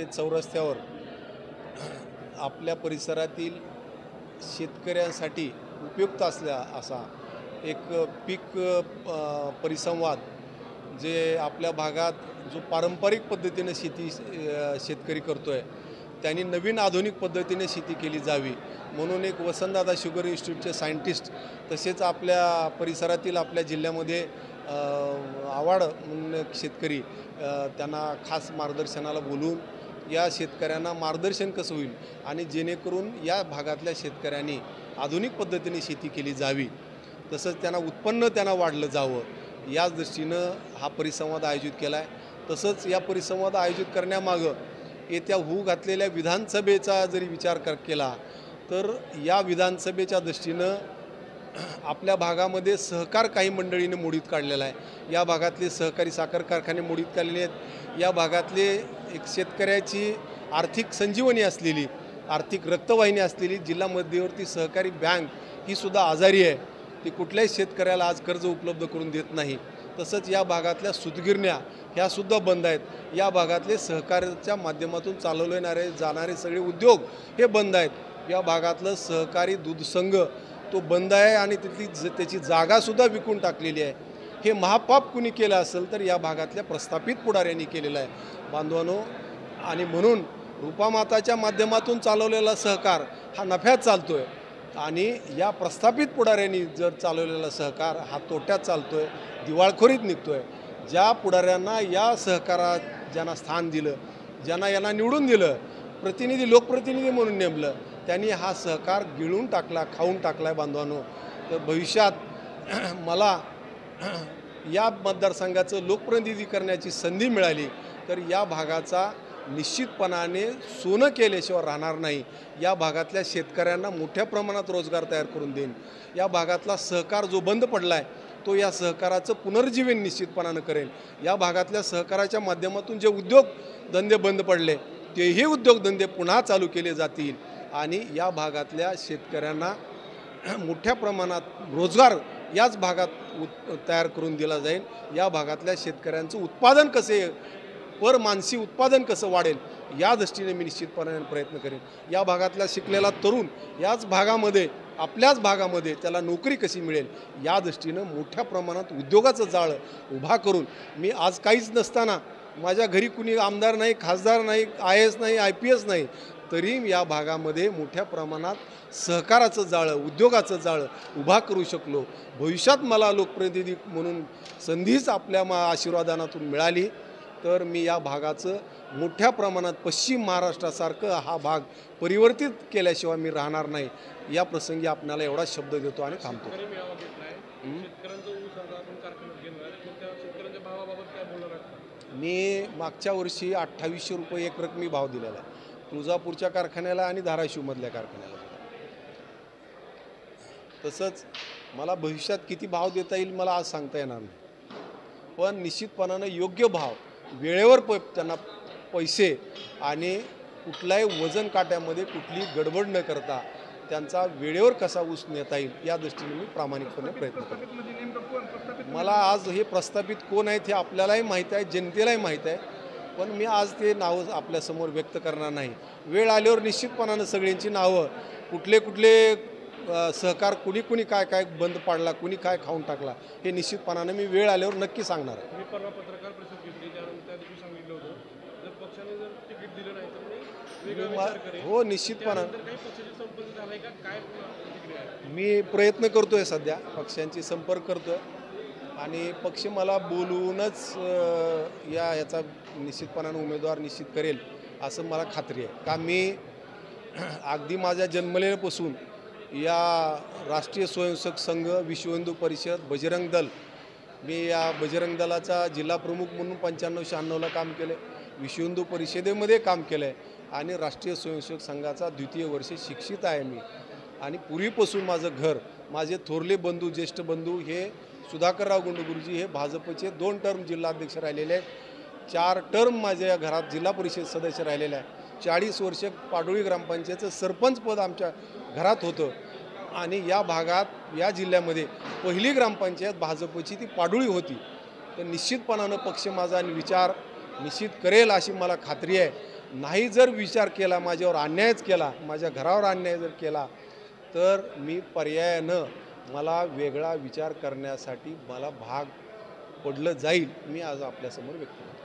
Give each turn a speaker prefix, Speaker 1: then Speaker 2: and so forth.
Speaker 1: चौरस्त्यावर आपल्या परिसरातील शेतकऱ्यांसाठी उपयुक्त असल्या असा एक पीक परिसंवाद जे आपल्या भागात जो पारंपरिक पद्धतीने शेतकरी करतोय त्यांनी नवीन आधुनिक पद्धतीने शेती केली जावी म्हणून एक वसंतदादा शुगर इन्स्टिट्यूटचे सायंटिस्ट तसेच आपल्या परिसरातील आपल्या जिल्ह्यामध्ये आवाड म्हणून शेतकरी त्यांना खास मार्गदर्शनाला बोलून या शेतकऱ्यांना मार्गदर्शन कसं होईल आणि जेणेकरून या भागातल्या शेतकऱ्यांनी आधुनिक पद्धतीने शेती केली जावी तसंच त्यांना उत्पन्न त्यांना वाढलं जावं याच दृष्टीनं हा परिसंवाद आयोजित केला आहे। तसंच या परिसंवाद आयोजित करण्यामागं येत्या होऊ घातलेल्या विधानसभेचा जरी विचार केला तर या विधानसभेच्या दृष्टीनं आपल्या भागामध्ये सहकार काही मंडळीने मोडीत काढलेला आहे। या भागातले सहकारी साखर कारखाने मोडीत काढलेले आहेत। या भागातले एक शेतकऱ्याची आर्थिक संजीवनी असलेली आर्थिक रक्तवाहिनी असलेली जिल्हा मध्यवर्ती सहकारी बँक ही सुद्धा आजारी आहे। ती कुठल्याही शेतकऱ्याला आज कर्ज उपलब्ध करून देत नाही। तसंच या भागातल्या सूतगिरण्या ह्या सुद्धा बंद आहेत। या भागातले सहकार्याच्या माध्यमातून चालवले जाणारे सगळे उद्योग हे बंद आहेत। या भागातलं सहकारी दूध संघ तो बंद आहे आणि त्याची जागासुद्धा विकून टाकलेली आहे। हे महापाप कुणी केलं असेल तर या भागातल्या प्रस्थापित पुढाऱ्यांनी केलेलं आहे बांधवांनो। आणि म्हणून रूपामाताच्या माध्यमातून चालवलेला सहकार हा नफ्यात चालतोय आणि या प्रस्थापित पुढाऱ्यांनी जर चालवलेला सहकार हा तोट्यात चालतोय दिवाळखोरीत निघतोय। ज्या पुढाऱ्यांना या सहकारात ज्यांना स्थान दिलं ज्यांना यांना निवडून दिलं प्रतिनिधी लोकप्रतिनिधी म्हणून नेमलं त्यांनी हा सहकार गिळून टाकला खाऊन टाकला आहे बांधवांनो। तर भविष्यात मला या मतदारसंघाचं लोकप्रतिनिधी करण्याची संधी मिळाली तर या भागाचा निश्चितपणाने सोनं केल्याशिवाय राहणार नाही। या भागातल्या शेतकऱ्यांना मोठ्या प्रमाणात रोजगार तयार करून देईन। या भागातला सहकार जो बंद पडला आहे तो या सहकाराचं पुनर्जीवन निश्चितपणानं करेल। या भागातल्या सहकाराच्या माध्यमातून जे उद्योगधंदे बंद पडले तेही उद्योगधंदे पुन्हा चालू केले जातील आणि या भागातल्या शेतकऱ्यांना मोठ्या प्रमाणात रोजगार याच भागात तयार करून दिला जाईल। या भागातल्या शेतकऱ्यांचं उत्पादन कसे पर मानसी उत्पादन कसं वाढेल या दृष्टीने मी निश्चितपणे प्रयत्न करेन। या भागातला शिकलेला तरुण याच भागामध्ये आपल्याच भागामध्ये त्याला नोकरी कशी मिळेल या दृष्टीनं मोठ्या प्रमाणात उद्योगाचं जाळं उभा करून मी आज काहीच नसताना माझ्या घरी कुणी आमदार नाही खासदार नाही IAS नाही IPS नाही तरी या भागामध्ये मोठ्या प्रमाणात सहकाराचं जाळं उद्योगाचं जाळं उभा करू शकलो। भविष्यात मला लोकप्रतिनिधी म्हणून संधीच आपल्या आशीर्वादानातून मिळाली तर मी या भागाचं मोठ्या प्रमाणात पश्चिम महाराष्ट्रासारखं हा भाग परिवर्तित केल्याशिवाय मी राहणार नाही। या प्रसंगी आपल्याला एवढा शब्द देतो आणि थांबतो। मी मागच्या वर्षी 2800 रुपये एक रकमी भाव दिलेला आहे तुळजापूरच्या कारखान्याला आणि धाराशिवमधल्या कारखान्याला। तसंच मला भविष्यात किती भाव देता येईल मला आज सांगता येणार नाही पण निश्चितपणानं योग्य भाव वेळेवर त्यांना पैसे आणि कुठल्याही वजन काट्यामध्ये कुठली गडबड न करता त्यांचा वेळेवर कसा ऊस नेता येईल या दृष्टीने मी प्रामाणिकपणे प्रयत्न करतो। मला आज हे प्रस्थापित कोण आहेत हे आपल्यालाही माहीत आहे जनतेलाही माहीत आहे पण मी आज ते नावं आपल्यासमोर व्यक्त करणार नाही। वेळ आल्यावर निश्चितपणानं सगळ्यांची नावं कुठले सहकार कुणी काय काय बंद पाडला कुणी काय खाऊन टाकला हे निश्चितपणाने मी वेळ आल्यावर नक्की सांगणार आहे। हो निश्चितपणाने मी प्रयत्न करतोय सध्या पक्षांची संपर्क करतोय आणि पक्ष मला बोलूनच याचा निश्चितपणाने उमेदवार निश्चित करेल असं मला खात्री आहे। का मी अगदी माझ्या जन्मलेल्यापासून या राष्ट्रीय स्वयंसेवक संघ विश्व हिंदू परिषद बजरंग दल मी या बजरंग दलाचा जिल्हा प्रमुख म्हणून 95-96ला काम केलं विश्व हिंदू परिषदेमध्ये काम केलं आहे आणि राष्ट्रीय स्वयंसेवक संघाचा द्वितीय वर्ष शिक्षित आहे मी। आणि पूर्वीपासून माझं घर माझे थोरले बंधू ज्येष्ठ बंधू हे सुधाकरराव गुंडगुरुजी हे भाजपचे 2 टर्म जिल्हाध्यक्ष राहिलेले आहेत 4 टर्म माझ्या घरात जिल्हा परिषद सदस्य राहिलेले आहे 40 वर्ष पाडोळी ग्रामपंचायतचं सरपंच पद आमच्या घरात होतं आणि या भागात या जिल्ह्यामध्ये पहिली ग्रामपंचायत भाजपची ती पाडोळी होती। तर निश्चितपणानं पक्ष माझा विचार निश्चित करेल अशी मला खात्री आहे नाही जर विचार केला, माझ्यावर अन्यायच केला, माझ्या घरावर अन्याय जर केला, तर मी पर्यायानं मला वेगळा विचार करण्यासाठी मला भाग पडलं जाईल, मी आज आपल्यासमोर व्यक्त करतो.